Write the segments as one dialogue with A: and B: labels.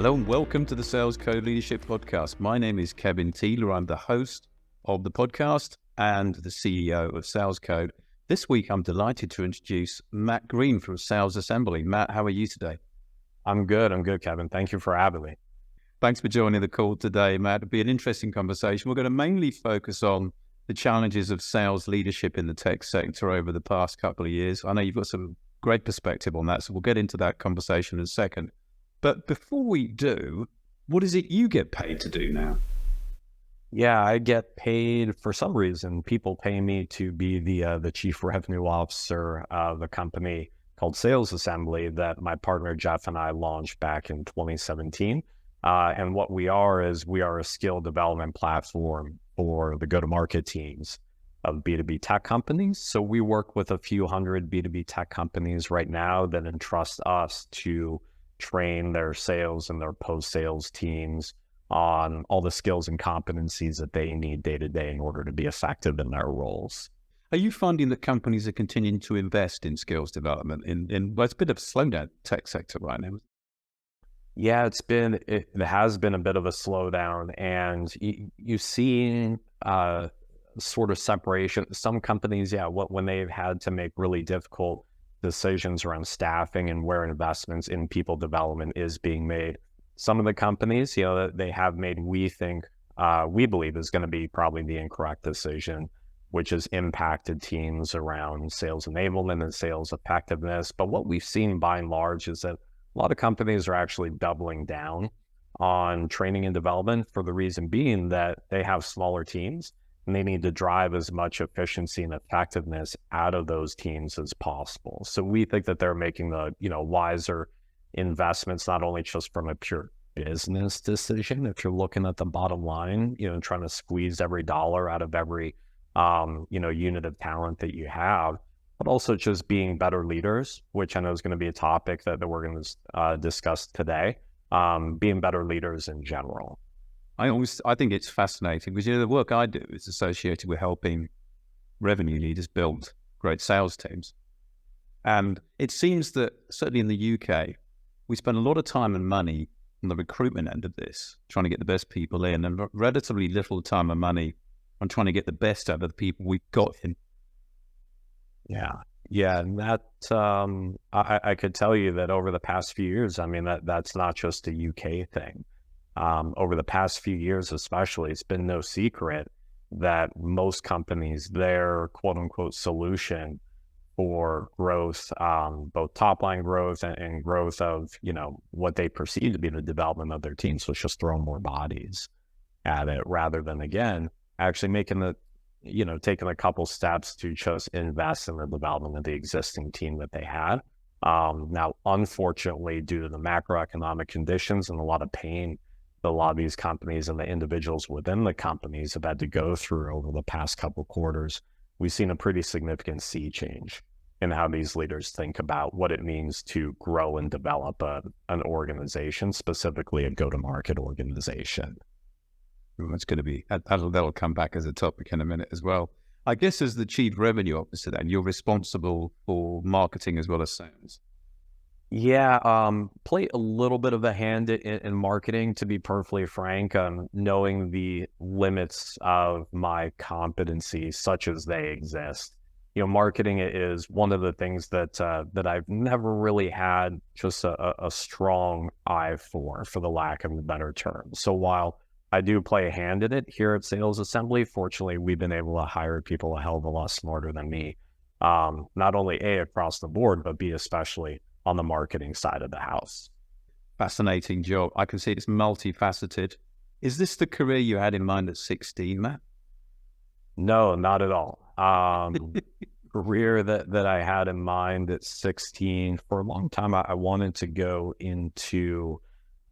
A: Hello and welcome to the Sales Code Leadership Podcast. My name is Kevin Thiele. I'm the host of the podcast and the CEO of Sales Code. This week, I'm delighted to introduce Matt Green from Sales Assembly. Matt, how are you today?
B: I'm good, Kevin. Thank you for having me.
A: Thanks for joining the call today, Matt. It'll be an interesting conversation. We're going to mainly focus on the challenges of sales leadership in the tech sector over the past couple of years. I know you've got some great perspective on that, so we'll get into that conversation in a second. But before we do, what is it you get paid to do now?
B: Yeah, I get paid for some reason. People pay me to be the chief revenue officer of a company called Sales Assembly that my partner Jeff and I launched back in 2017. And what we are is we are a skill development platform for the go-to-market teams of B2B tech companies. So we work with a few hundred B2B tech companies right now that entrust us to train their sales and their post-sales teams on all the skills and competencies that they need day to day in order to be effective in their roles.
A: Are you finding that companies are continuing to invest in skills development well, it's a bit of a slowdown tech sector right now?
B: Yeah, it has been a bit of a slowdown, and you see sort of separation. Some companies, when they've had to make really difficult decisions around staffing and where investments in people development is being made. Some of the companies, that they have made, we believe is going to be probably the incorrect decision, which has impacted teams around sales enablement and sales effectiveness. But what we've seen by and large is that a lot of companies are actually doubling down on training and development for the reason being that they have smaller teams and they need to drive as much efficiency and effectiveness out of those teams as possible. So we think that they're making the, wiser investments, not only just from a pure business decision, if you're looking at the bottom line, trying to squeeze every dollar out of every, unit of talent that you have, but also just being better leaders, which I know is going to be a topic that we're going to discuss today, being better leaders in general.
A: I think it's fascinating because the work I do is associated with helping revenue leaders build great sales teams. And it seems that certainly in the UK, we spend a lot of time and money on the recruitment end of this, trying to get the best people in, and relatively little time and money on trying to get the best out of the people we've got in.
B: Yeah, and that I could tell you that over the past few years, that's not just a UK thing. Over the past few years, especially, it's been no secret that most companies, their quote unquote solution for growth, both top line growth and growth of, what they perceive to be the development of their teams, was just throwing more bodies at it rather than, again, actually making taking a couple steps to just invest in the development of the existing team that they had. Now, unfortunately, due to the macroeconomic conditions and a lot of pain that a lot of these companies and the individuals within the companies have had to go through over the past couple quarters, we've seen a pretty significant sea change in how these leaders think about what it means to grow and develop an organization, specifically a go-to-market organization.
A: It's going to be, that'll come back as a topic in a minute as well. I guess as the chief revenue officer then, you're responsible for marketing as well as sales.
B: Yeah, play a little bit of a hand in marketing, to be perfectly frank, knowing the limits of my competencies such as they exist. Marketing is one of the things that I've never really had just a strong eye for the lack of a better term. So while I do play a hand in it here at Sales Assembly, fortunately, we've been able to hire people a hell of a lot smarter than me, not only A, across the board, but B, especially on the marketing side of the house.
A: Fascinating job. I can see it's multifaceted. Is this the career you had in mind at 16, Matt?
B: No, not at all. Career that I had in mind at 16, for a long time, I wanted to go into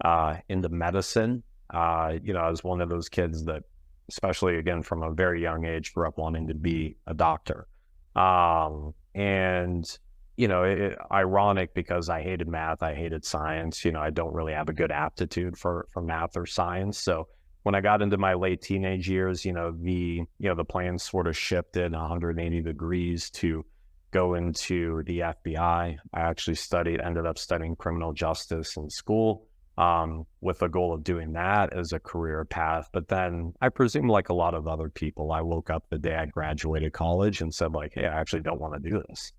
B: medicine. I was one of those kids that, especially again from a very young age, grew up wanting to be a doctor. Ironic because I hated math, I hated science. I don't really have a good aptitude for math or science. So when I got into my late teenage years, the plans sort of shifted 180 degrees to go into the FBI. I actually ended up studying criminal justice in school. with the goal of doing that as a career path. But then I presume, like a lot of other people, I woke up the day I graduated college and said, like, hey, I actually don't want to do this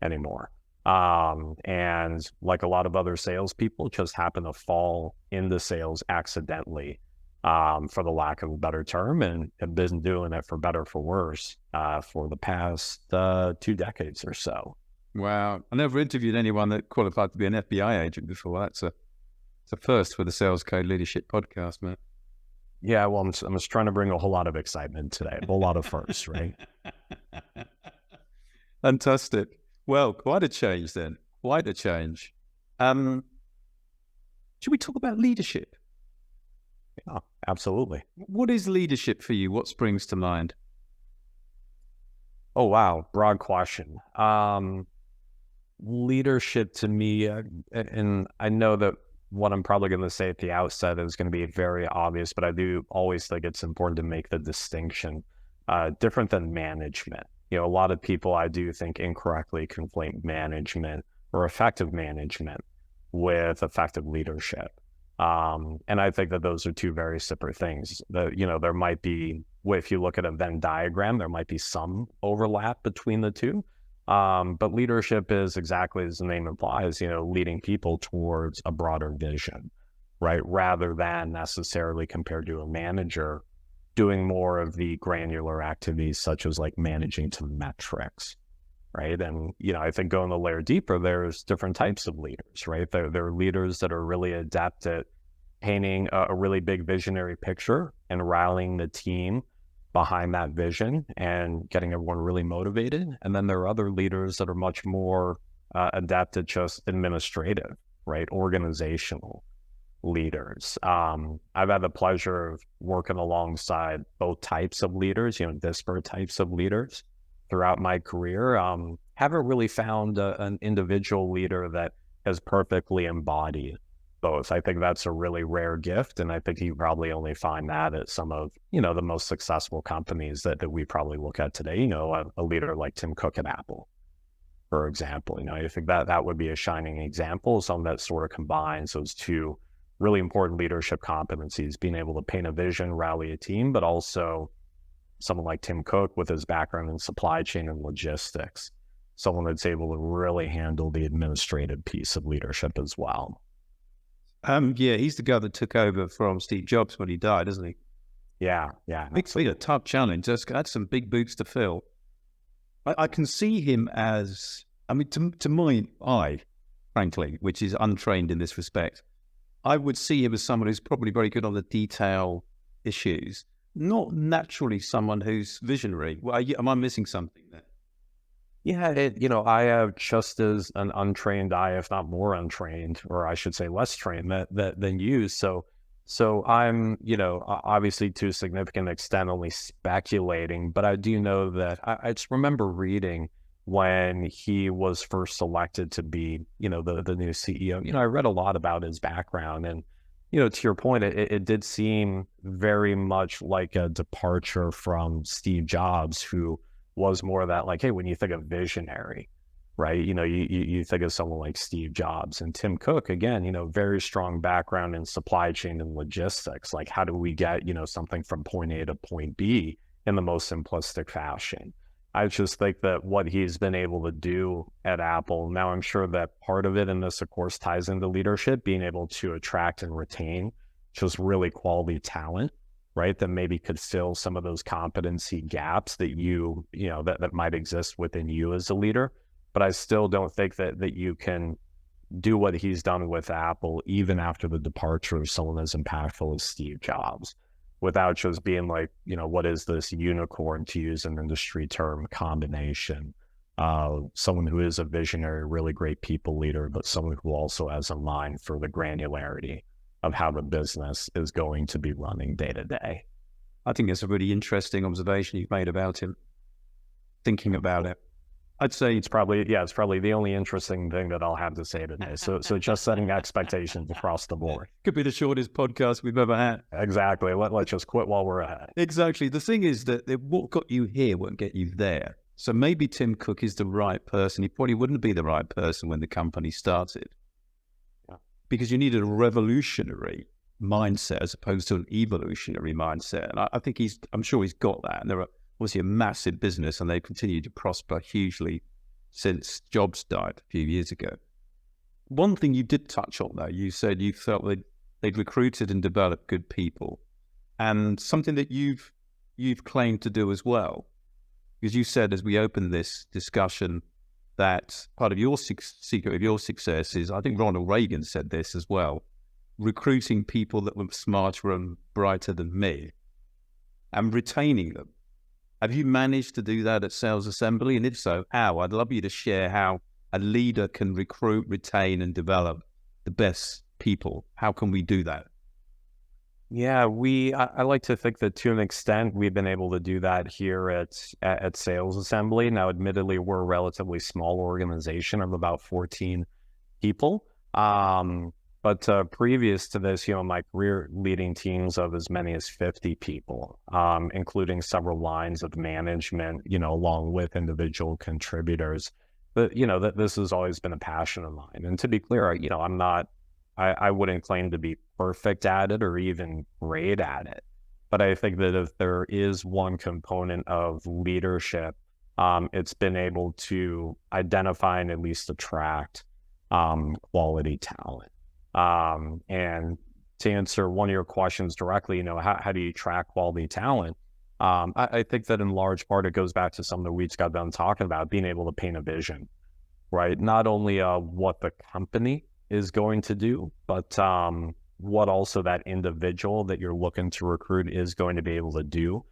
B: anymore. And like a lot of other salespeople, just happen to fall into sales accidentally, for the lack of a better term, and have been doing it for better or for worse for the past 2 decades or so.
A: Wow. I never interviewed anyone that qualified to be an FBI agent before. It's a first for the Sales Code Leadership podcast, man.
B: Yeah, well, I'm just trying to bring a whole lot of excitement today, a whole lot of firsts, right?
A: Fantastic. Well, quite a change then. Quite a change. Should we talk about leadership?
B: Yeah, absolutely.
A: What is leadership for you? What springs to mind?
B: Oh, wow. Broad question. Leadership to me, and I know that what I'm probably going to say at the outset is going to be very obvious, but I do always think it's important to make the distinction, different than management. You know, a lot of people, I do think, incorrectly conflate management or effective management with effective leadership. And I think that those are two very separate things. There might be, if you look at a Venn diagram, there might be some overlap between the two. But leadership is, exactly as the name implies, leading people towards a broader vision, right? Rather than necessarily, compared to a manager, doing more of the granular activities such as like managing to metrics, right? And, I think going a layer deeper, there's different types of leaders, right? There are leaders that are really adept at painting a really big visionary picture and rallying the team behind that vision and getting everyone really motivated. And then there are other leaders that are much more adept at just administrative, right? Organizational leaders. I've had the pleasure of working alongside both types of leaders, disparate types of leaders throughout my career. Haven't really found an individual leader that has perfectly embodied both. I think that's a really rare gift, and I think you probably only find that at some of the most successful companies that we probably look at today. A leader like Tim Cook at Apple, for example. I think that would be a shining example, someone that sort of combines those two really important leadership competencies: being able to paint a vision, rally a team, but also someone like Tim Cook with his background in supply chain and logistics, someone that's able to really handle the administrative piece of leadership as well.
A: Yeah, he's the guy that took over from Steve Jobs when he died, isn't he?
B: Yeah.
A: It's a tough challenge. That's some big boots to fill. I can see him as, to my eye, frankly, which is untrained in this respect, I would see him as someone who's probably very good on the detail issues, not naturally someone who's visionary. Well, am I missing something there?
B: Yeah, I have just as an untrained eye, if not more untrained, or I should say less trained than you. So I'm, obviously to a significant extent only speculating, but I do know that I just remember reading when he was first selected to be, the new CEO. I read a lot about his background, and, to your point, it did seem very much like a departure from Steve Jobs, who was more of that, like, hey, when you think of visionary, right, you think of someone like Steve Jobs. And Tim Cook, again, very strong background in supply chain and logistics. Like, how do we get, something from point A to point B in the most simplistic fashion? I just think that what he's been able to do at Apple, now I'm sure that part of it, and this of course ties into leadership, being able to attract and retain just really quality talent, right, that maybe could fill some of those competency gaps that that might exist within you as a leader. But I still don't think that you can do what he's done with Apple, even after the departure of someone as impactful as Steve Jobs, without just being like, what is this unicorn, to use an industry term, combination of someone who is a visionary, really great people leader, but someone who also has a mind for the granularity of how the business is going to be running day to day.
A: I think it's a really interesting observation you've made about him, thinking about it.
B: I'd say it's probably the only interesting thing that I'll have to say today. So just setting expectations across the board.
A: Could be the shortest podcast we've ever had.
B: Exactly. Let's just quit while we're ahead.
A: Exactly. The thing is that what got you here won't get you there. So maybe Tim Cook is the right person. He probably wouldn't be the right person when the company started. because you needed a revolutionary mindset as opposed to an evolutionary mindset. And I think I'm sure he's got that. And they're obviously a massive business and they continue to prosper hugely since Jobs died a few years ago. One thing you did touch on, though, you said you felt they'd recruited and developed good people, and something that you've claimed to do as well, because you said as we opened this discussion that part of your secret of your success is, I think Ronald Reagan said this as well, recruiting people that were smarter and brighter than me and retaining them. Have you managed to do that at Sales Assembly? And if so, how? I'd love you to share how a leader can recruit, retain, and develop the best people. How can we do that?
B: Yeah, I like to think that to an extent we've been able to do that here at Sales Assembly. Now, admittedly, we're a relatively small organization of about 14 people. But previous to this, my career leading teams of as many as 50 people, including several lines of management, along with individual contributors. But, that this has always been a passion of mine. And to be clear, I wouldn't claim to be perfect at it or even great at it. But I think that if there is one component of leadership, it's been able to identify and at least attract quality talent. And to answer one of your questions directly, how do you track quality talent? I think that in large part, it goes back to some of the weeks got done talking about being able to paint a vision, right? Not only what the company is going to do, but what also that individual that you're looking to recruit is going to be able to do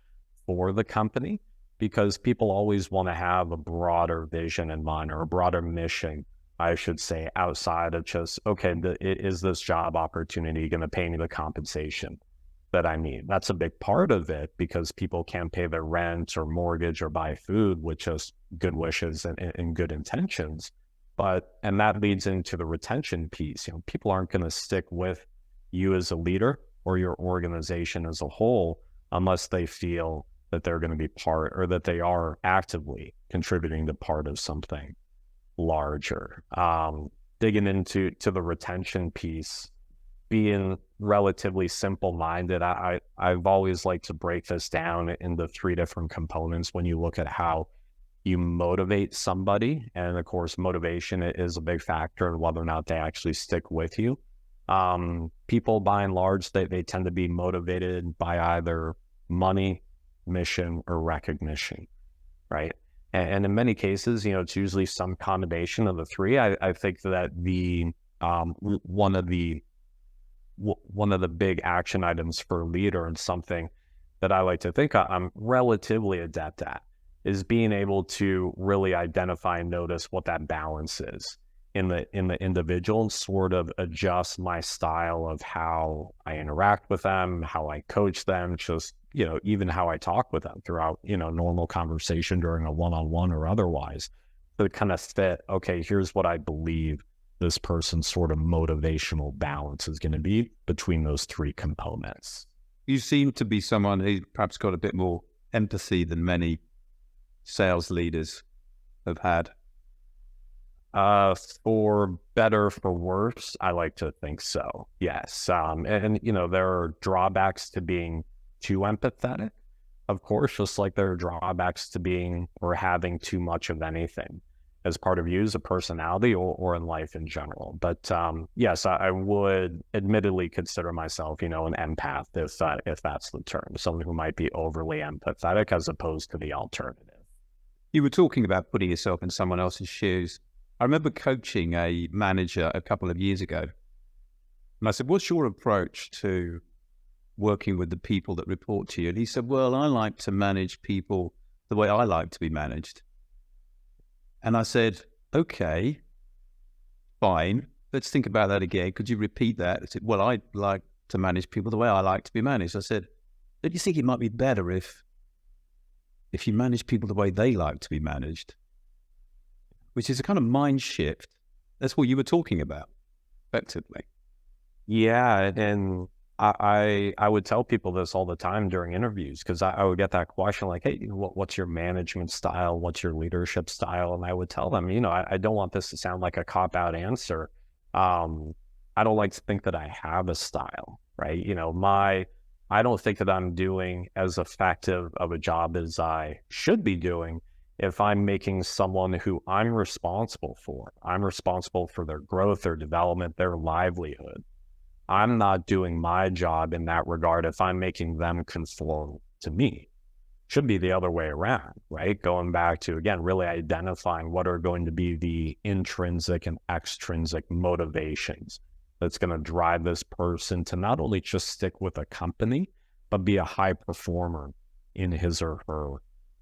B: for the company, because people always want to have a broader vision in mind, or a broader mission, I should say, outside of just, okay, is this job opportunity going to pay me the compensation that I need? That's a big part of it, because people can't pay their rent or mortgage or buy food with just good wishes and good intentions. And that leads into the retention piece. People aren't going to stick with you as a leader or your organization as a whole unless they feel that they're going to be part, or that they are actively contributing to part of something larger. Digging into the retention piece, being relatively simple-minded, I've always liked to break this down into 3 different components when you look at how you motivate somebody. And of course, motivation is a big factor in whether or not they actually stick with you. People, by and large, they tend to be motivated by either money, mission, or recognition, right? And in many cases, it's usually some combination of the 3. I think that one of the big action items for a leader, and something that I like to think I'm relatively adept at, is being able to really identify and notice what that balance is in the individual, and sort of adjust my style of how I interact with them, how I coach them, just, even how I talk with them throughout, normal conversation during a one-on-one or otherwise, to kind of fit, okay, here's what I believe this person's sort of motivational balance is going to be between those 3 components.
A: You seem to be someone who perhaps got a bit more empathy than many sales leaders have had. For better, for worse, I like to think so. Yes. And there are drawbacks to being too empathetic, of course, just like there are drawbacks to being or having too much of anything as part of you as a personality, or in life in general. But yes, I would admittedly consider myself, an empath, if that's the term, someone who might be overly empathetic as opposed to the alternative. You were talking about putting yourself in someone else's shoes. I remember coaching a manager a couple of years ago, and I said, what's your approach to working with the people that report to you? And he said, well, I like to manage people the way I like to be managed. And I said, okay, fine. Let's think about that again. Could you repeat that? He said, well, I like to manage people the way I like to be managed. I said, don't you think it might be better if you manage people the way they like to be managed? Which is a kind of mind shift. That's what you were talking about, effectively.
B: Yeah, and I would tell people this all the time during interviews, because I would get that question like, hey, what's your management style? What's your leadership style? And I would tell them, I don't want this to sound like a cop-out answer. I don't like to think that I have a style, right? I don't think that I'm doing as effective of a job as I should be doing if I'm making someone who I'm responsible for their growth, their development, their livelihood. I'm not doing my job in that regard if I'm making them conform to me. Should be the other way around, right? Going back to, again, really identifying what are going to be the intrinsic and extrinsic motivations that's going to drive this person to not only just stick with a company, but be a high performer in his or her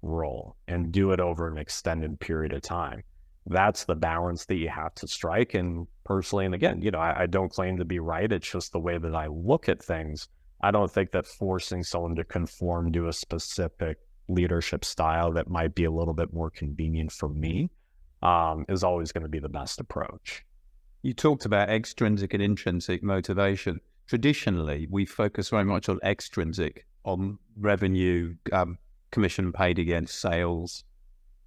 B: role and do it over an extended period of time. That's the balance that you have to strike. And personally, and again, I don't claim to be right. It's just the way that I look at things. I don't think that forcing someone to conform to a specific leadership style that might be a little bit more convenient for me is always going to be the best approach.
A: You talked about extrinsic and intrinsic motivation. Traditionally, we focus very much on extrinsic, on revenue, commission paid against sales,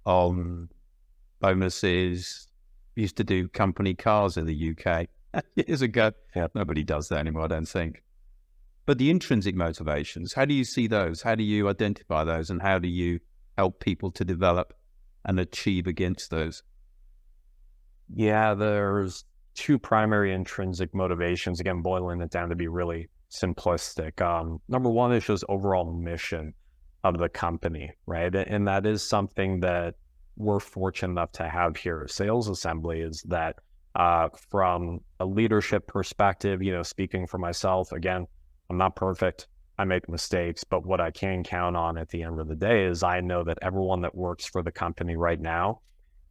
A: on bonuses. We used to do company cars in the UK years ago.
B: Yep.
A: Nobody does that anymore, I don't think. But the intrinsic motivations, how do you see those? How do you identify those? And how do you help people to develop and achieve against those?
B: Yeah, there's two primary intrinsic motivations, again, boiling it down to be really simplistic. Number one is just overall mission of the company, right? And that is something that we're fortunate enough to have here at Sales Assembly, is that from a leadership perspective, speaking for myself, again, I'm not perfect. I make mistakes, but what I can count on at the end of the day is I know that everyone that works for the company right now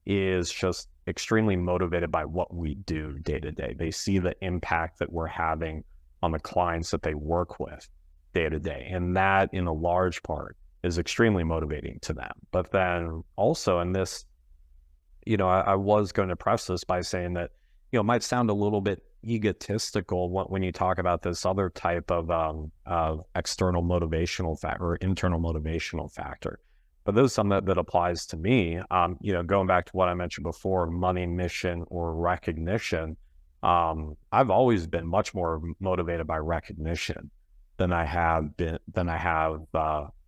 B: is just extremely motivated by what we do day to day. They see the impact that we're having on the clients that they work with day to day. And that, in a large part, is extremely motivating to them. But then also in this, I was going to preface this by saying that, it might sound a little bit egotistical when you talk about this other type of external motivational factor or internal motivational factor. But this is something that applies to me. Going back to what I mentioned before, money, mission, or recognition. I've always been much more motivated by recognition than I have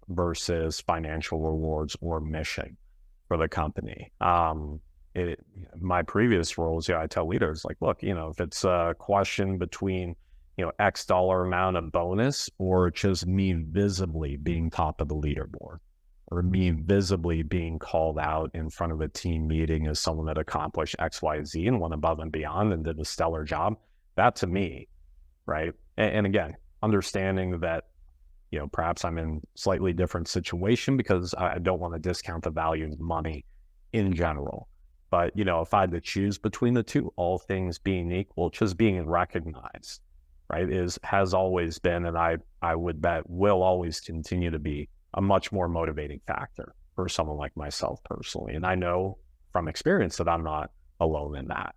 B: versus financial rewards or mission for the company. My previous roles, I tell leaders, like, look, if it's a question between, X dollar amount of bonus or just me visibly being top of the leaderboard, or me visibly being called out in front of a team meeting as someone that accomplished X, Y, Z and went above and beyond and did a stellar job, that to me, right? And again, understanding that, perhaps I'm in slightly different situation because I don't want to discount the value of money in general. But, if I had to choose between the two, all things being equal, just being recognized, right, has always been, and I would bet will always continue to be, a much more motivating factor for someone like myself personally. And I know from experience that I'm not alone in that.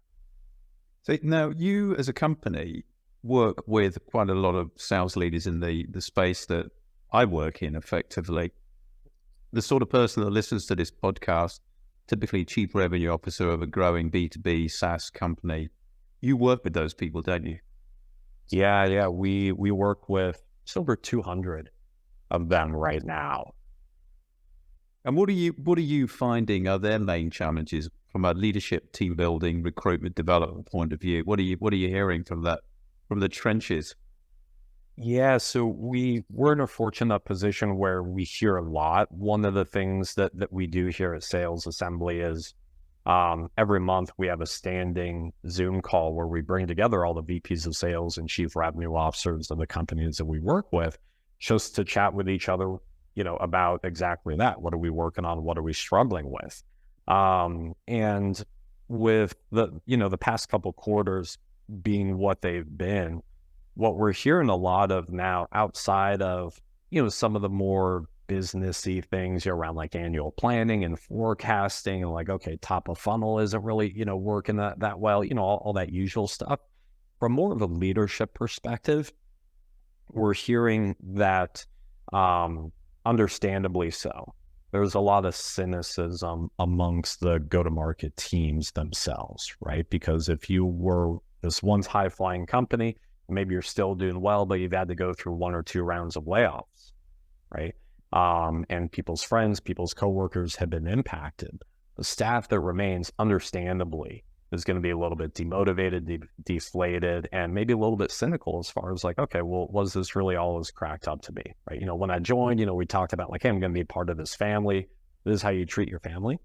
A: So now you as a company work with quite a lot of sales leaders in the space that I work in effectively. The sort of person that listens to this podcast, typically chief revenue officer of a growing B2B SaaS company. You work with those people, don't you?
B: Yeah. We work with just over 200 of them right now.
A: And what are you finding are their main challenges from a leadership, team building, recruitment, development point of view? What are you hearing from the trenches?
B: Yeah, so we're in a fortunate position where we hear a lot. One of the things that we do here at Sales Assembly is every month we have a standing Zoom call where we bring together all the VPs of sales and chief revenue officers of the companies that we work with, just to chat with each other, about exactly that. What are we working on? What are we struggling with? And with the past couple quarters being what they've been, what we're hearing a lot of now outside of, some of the more businessy things around like annual planning and forecasting and like, okay, top of funnel isn't really, working that well, all that usual stuff. From more of a leadership perspective, we're hearing that, understandably so, there's a lot of cynicism amongst the go-to-market teams themselves, right? Because if you were this once high-flying company. Maybe you're still doing well, but you've had to go through 1 or 2 rounds of layoffs, right? And people's friends, people's coworkers have been impacted. The staff that remains, understandably, is going to be a little bit demotivated, deflated, and maybe a little bit cynical as far as like, okay, well, was this really all it was cracked up to be, right? When I joined, we talked about like, hey, I'm going to be part of this family. This is how you treat your family,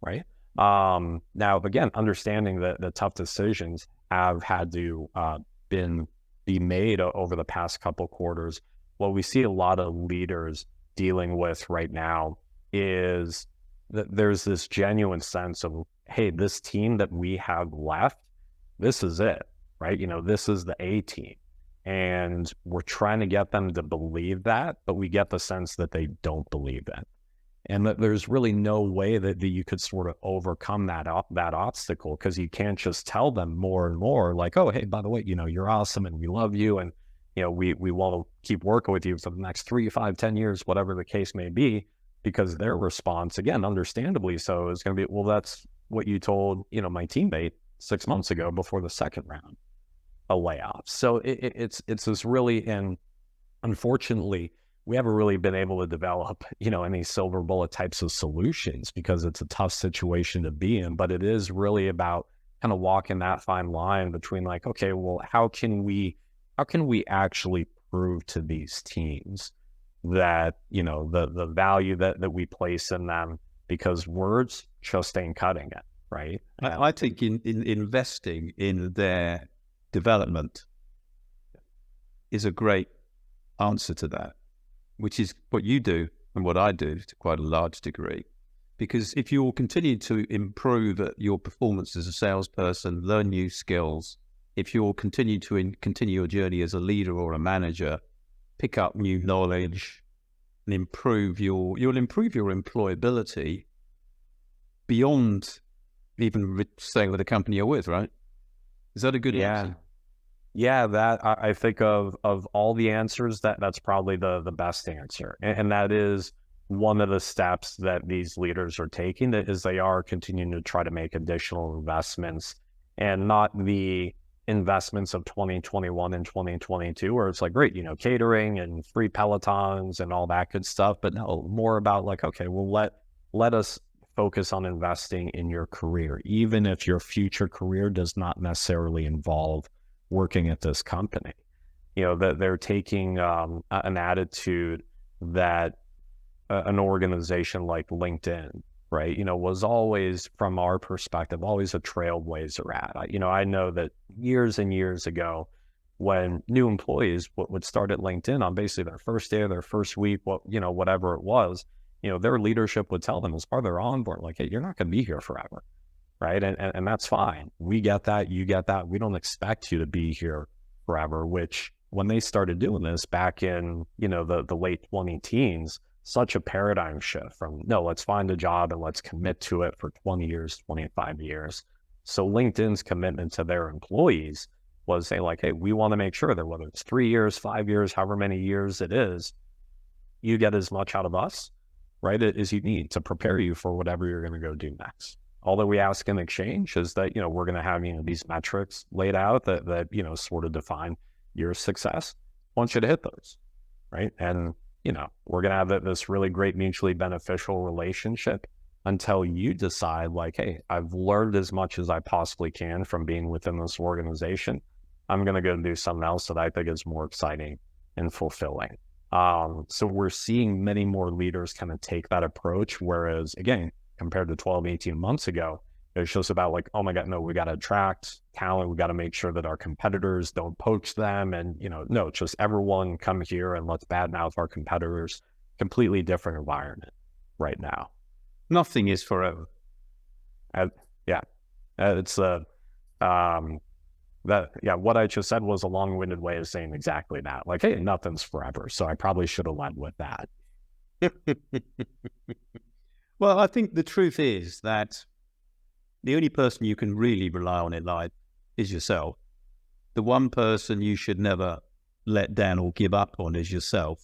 B: right? Now, again, understanding that the tough decisions have had to be made over the past couple quarters. What we see a lot of leaders dealing with right now is that there's this genuine sense of, hey, this team that we have left, this is it, right? This is the A team. And we're trying to get them to believe that, but we get the sense that they don't believe it. And that there's really no way that you could sort of overcome that obstacle, because you can't just tell them more and more like, oh, hey, by the way, you're awesome and we love you. And, we want to keep working with you for the next 3, 5, 10 years, whatever the case may be, because their response, again, understandably so, is going to be, well, that's what you told, my teammate 6 months ago before the second round of layoffs. So it's this really, and unfortunately, we haven't really been able to develop, any silver bullet types of solutions, because it's a tough situation to be in. But it is really about kind of walking that fine line between like, okay, well, how can we actually prove to these teams that, the value that we place in them, because words just ain't cutting it, right?
A: I think in investing in their development is a great answer to that, which is what you do and what I do to quite a large degree. Because if you'll continue to improve at your performance as a salesperson, learn new skills, if you'll continue your journey as a leader or a manager, pick up new knowledge and you'll improve your employability beyond even staying with the company you're with, right? Is that a good answer?
B: Yeah, that I think of all the answers, that's probably the best answer. And that is one of the steps that these leaders are taking, that is they are continuing to try to make additional investments, and not the investments of 2021 and 2022, where it's like, great, catering and free Pelotons and all that good stuff. But no, more about like, okay, well, let us focus on investing in your career, even if your future career does not necessarily involve working at this company. That they're taking an attitude that an organization like LinkedIn, right, was always, from our perspective, always a trailblazer at. I know that years and years ago, when new employees would start at LinkedIn on basically their first day or their first week, whatever it was, their leadership would tell them as part of their onboard, like, hey, you're not going to be here forever. Right. And that's fine. We get that. You get that. We don't expect you to be here forever, which when they started doing this back in, the late 20-teens, such a paradigm shift from, no, let's find a job and let's commit to it for 20 years, 25 years. So LinkedIn's commitment to their employees was saying like, hey, we want to make sure that whether it's 3 years, 5 years, however many years it is, you get as much out of us, right, as you need to prepare you for whatever you're going to go do next. All that we ask in exchange is that, we're going to have, these metrics laid out that sort of define your success. I want you to hit those, right? And, we're going to have this really great mutually beneficial relationship until you decide like, hey, I've learned as much as I possibly can from being within this organization. I'm going to go do something else that I think is more exciting and fulfilling. So we're seeing many more leaders kind of take that approach, whereas, again, compared to 12, 18 months ago, it's just about like, oh my God, no, we got to attract talent. We got to make sure that our competitors don't poach them. And, no, just everyone come here and let's badmouth our competitors. Completely different environment right now.
A: Nothing is forever.
B: It's what I just said was a long-winded way of saying exactly that. Like, hey, nothing's forever. So I probably should have led with that.
A: Well, I think the truth is that the only person you can really rely on in life is yourself. The one person you should never let down or give up on is yourself.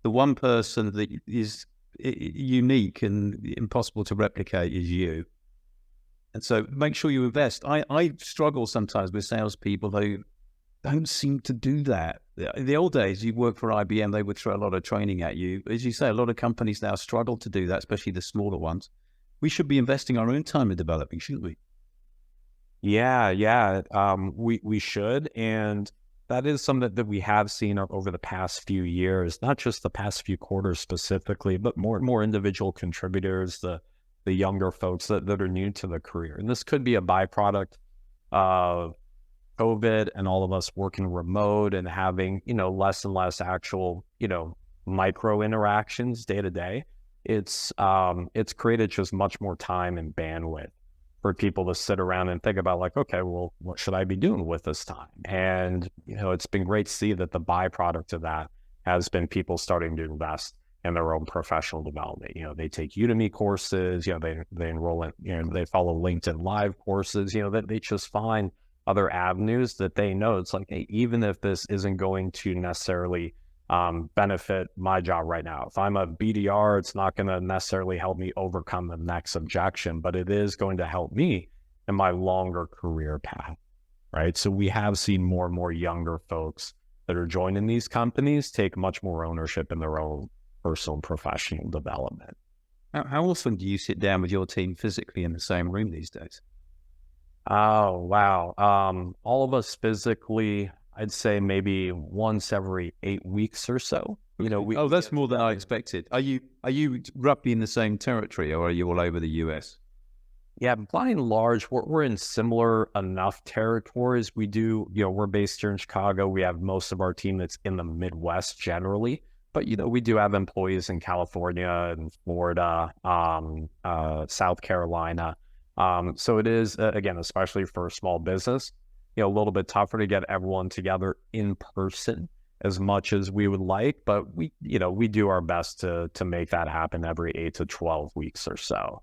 A: The one person that is unique and impossible to replicate is you. And so make sure you invest. I struggle sometimes with salespeople who don't seem to do that. In the old days, you worked for IBM, they would throw a lot of training at you. As you say, a lot of companies now struggle to do that, especially the smaller ones. We should be investing our own time in developing, shouldn't we?
B: Yeah. We should. And that is something that we have seen over the past few years, not just the past few quarters specifically, but more and more individual contributors, the younger folks that are new to the career. And this could be a byproduct of COVID and all of us working remote and having, less and less actual, micro interactions day to day. It's created just much more time and bandwidth for people to sit around and think about like, okay, well, what should I be doing with this time? And, it's been great to see that the byproduct of that has been people starting to invest in their own professional development. They take Udemy courses, they enroll in, they follow LinkedIn Live courses, that they just find other avenues that they know. It's like, hey, even if this isn't going to necessarily benefit my job right now. If I'm a BDR, it's not going to necessarily help me overcome the next objection, but it is going to help me in my longer career path, right? So we have seen more and more younger folks that are joining these companies take much more ownership in their own personal and professional development.
A: How often do you sit down with your team physically in the same room these days?
B: Oh, wow. All of us physically, I'd say maybe once every 8 weeks or so.
A: That's more than I expected. Are you roughly in the same territory, or are you all over the US?
B: Yeah, by and large, we're in similar enough territories. We do, we're based here in Chicago. We have most of our team that's in the Midwest generally, but we do have employees in California and Florida, South Carolina. So it is, again, especially for a small business, a little bit tougher to get everyone together in person as much as we would like, but we do our best to make that happen every 8 to 12 weeks or so.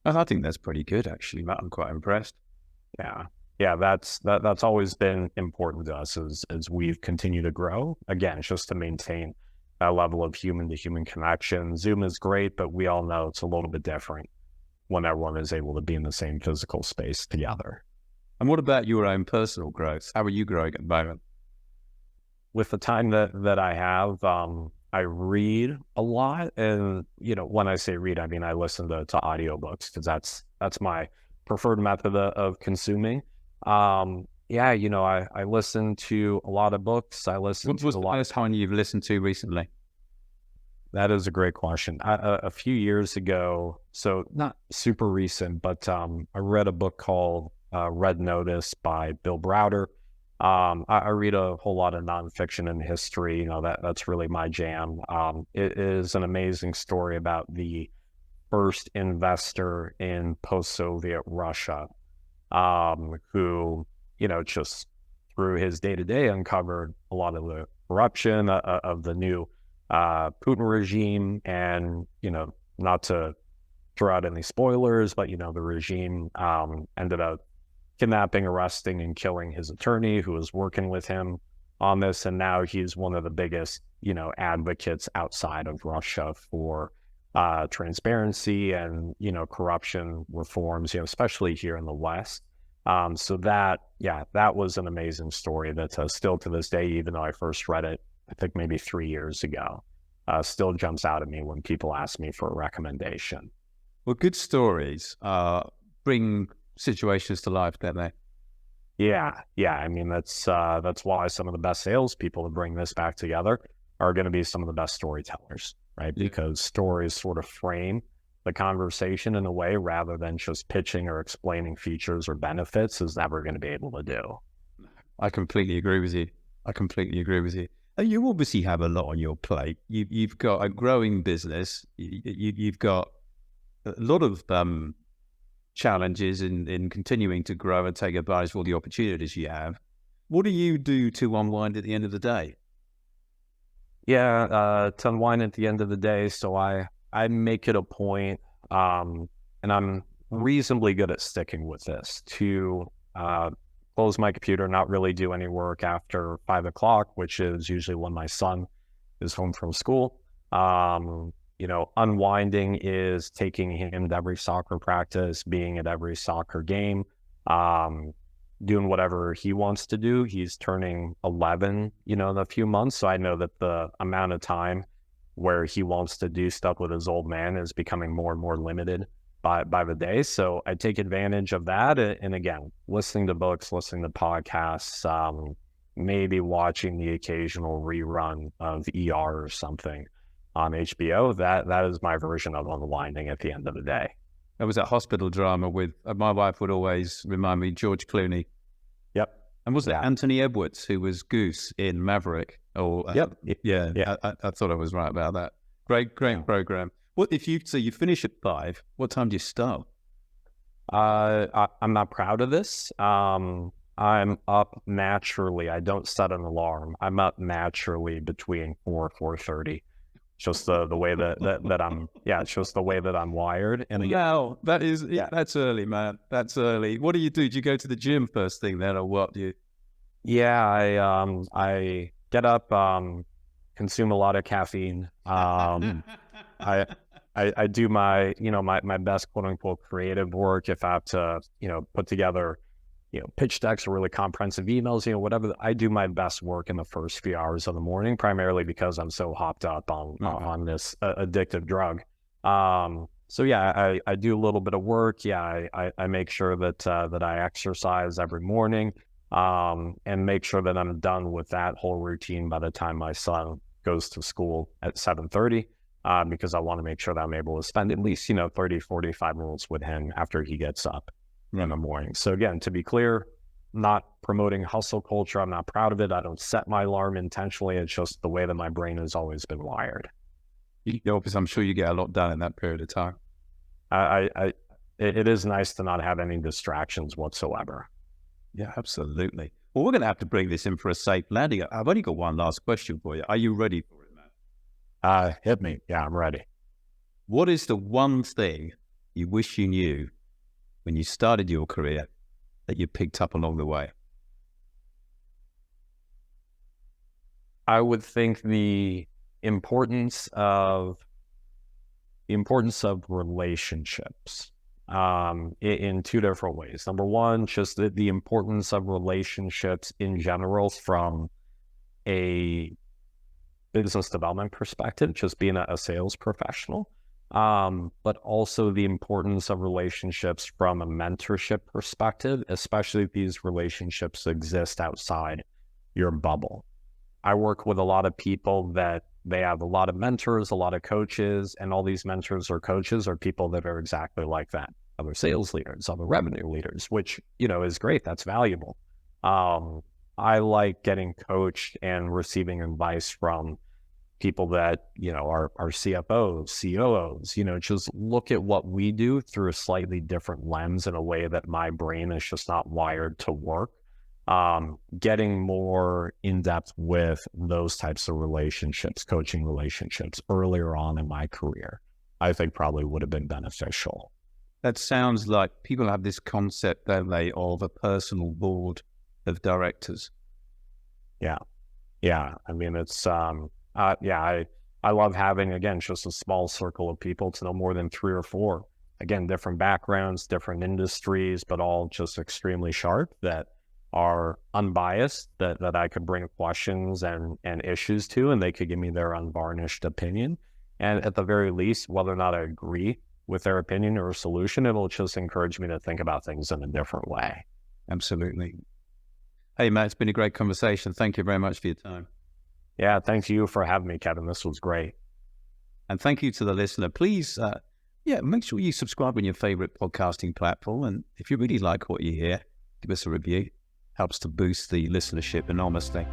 A: I think that's pretty good, actually. I'm quite impressed.
B: Yeah. That's always been important to us as we've continued to grow. Again, it's just to maintain that level of human to human connection. Zoom is great, but we all know it's a little bit different when everyone is able to be in the same physical space together.
A: And what about your own personal growth? How are you growing at the moment?
B: With the time that I have, I read a lot. And, when I say read, I mean, I listen to audiobooks because that's my preferred method of consuming. I listen to a lot of books. I listen to a lot.
A: What was the last one you've listened to recently?
B: That is a great question. A few years ago, so not super recent, but I read a book called Red Notice by Bill Browder. I read a whole lot of nonfiction and history. That's really my jam. It is an amazing story about the first investor in post-Soviet Russia, who, just through his day-to-day uncovered a lot of the corruption of the new Putin regime. And, not to throw out any spoilers, but, the regime ended up kidnapping, arresting, and killing his attorney who was working with him on this. And now he's one of the biggest, advocates outside of Russia for transparency and, corruption reforms, especially here in the West. So that was an amazing story that still to this day, even though I first read it, I think maybe 3 years ago, still jumps out at me when people ask me for a recommendation.
A: Well, good stories bring situations to life, don't they?
B: Yeah. I mean, that's why some of the best salespeople to bring this back together are going to be some of the best storytellers, right?
A: Yeah.
B: Because stories sort of frame the conversation in a way rather than just pitching or explaining features or benefits is never going to be able to do.
A: I completely agree with you. You obviously have a lot on your plate. You've got a growing business. You've got a lot of challenges in continuing to grow and take advantage of all the opportunities you have. What do you do to unwind at the end of the day?
B: To unwind at the end of the day. So I make it a point, and I'm reasonably good at sticking with this, to close my computer, not really do any work after 5 o'clock, which is usually when my son is home from school. unwinding is taking him to every soccer practice, being at every soccer game, doing whatever he wants to do. He's turning 11, in a few months. So I know that the amount of time where he wants to do stuff with his old man is becoming more and more limited by the day. So I take advantage of that. And again, listening to books, listening to podcasts, maybe watching the occasional rerun of ER or something on HBO. That is my version of unwinding at the end of the day.
A: There was that hospital drama with, my wife would always remind me, George Clooney.
B: Yep.
A: And was it Anthony Edwards who was Goose in Maverick? Or
B: Yep.
A: Yeah. I thought I was right about that. Great program. What if you finish at 5? What time do you start?
B: I'm not proud of this. I'm up naturally. I don't set an alarm. I'm up naturally between 4 and 4:30. Just the way that I'm. Yeah, it's just the way that I'm wired. And
A: wow, that's early, man. That's early. What do? Do you go to the gym first thing then, or what do you?
B: Yeah, I get up, consume a lot of caffeine. I do my my best quote unquote creative work. If I have to put together pitch decks or really comprehensive emails, whatever, I do my best work in the first few hours of the morning, primarily because I'm so hopped up on this addictive drug. So yeah, I do a little bit of work. Yeah, I make sure that I exercise every morning, and make sure that I'm done with that whole routine by the time my son goes to school at 7:30, because I want to make sure that I'm able to spend at least 30, 45 minutes with him after he gets up in the morning. So again, to be clear, not promoting hustle culture. I'm not proud of it. I don't set my alarm intentionally. It's just the way that my brain has always been wired.
A: Because I'm sure you get a lot done in that period of time.
B: It is nice to not have any distractions whatsoever.
A: Yeah, absolutely. Well, we're going to have to bring this in for a safe landing. I've only got one last question for you. Are you ready for it, man?
B: Hit me. Yeah, I'm ready.
A: What is the one thing you wish you knew when you started your career that you picked up along the way?
B: I would think the importance of relationships, in two different ways. Number one, just the importance of relationships in general from a business development perspective, just being a sales professional. But also the importance of relationships from a mentorship perspective, especially if these relationships exist outside your bubble. I work with a lot of people that they have a lot of mentors, a lot of coaches, and all these mentors or coaches are people that are exactly like that. Other sales leaders, other revenue leaders, which, is great. That's valuable. I like getting coached and receiving advice from people that, are CFOs, COOs, just look at what we do through a slightly different lens in a way that my brain is just not wired to work. Getting more in depth with those types of relationships, coaching relationships earlier on in my career, I think probably would have been beneficial.
A: That sounds like people have this concept, don't they, of a personal board of directors.
B: Yeah. I mean, it's, I love having, again, just a small circle of people to know more than 3 or 4, again, different backgrounds, different industries, but all just extremely sharp that are unbiased, that I could bring questions and issues to, and they could give me their unvarnished opinion. And at the very least, whether or not I agree with their opinion or a solution, it'll just encourage me to think about things in a different way.
A: Absolutely. Hey, Matt, it's been a great conversation. Thank you very much for your time.
B: Yeah, thanks to you for having me, Kevin. This was great.
A: And thank you to the listener. Please, make sure you subscribe on your favorite podcasting platform. And if you really like what you hear, give us a review. Helps to boost the listenership enormously.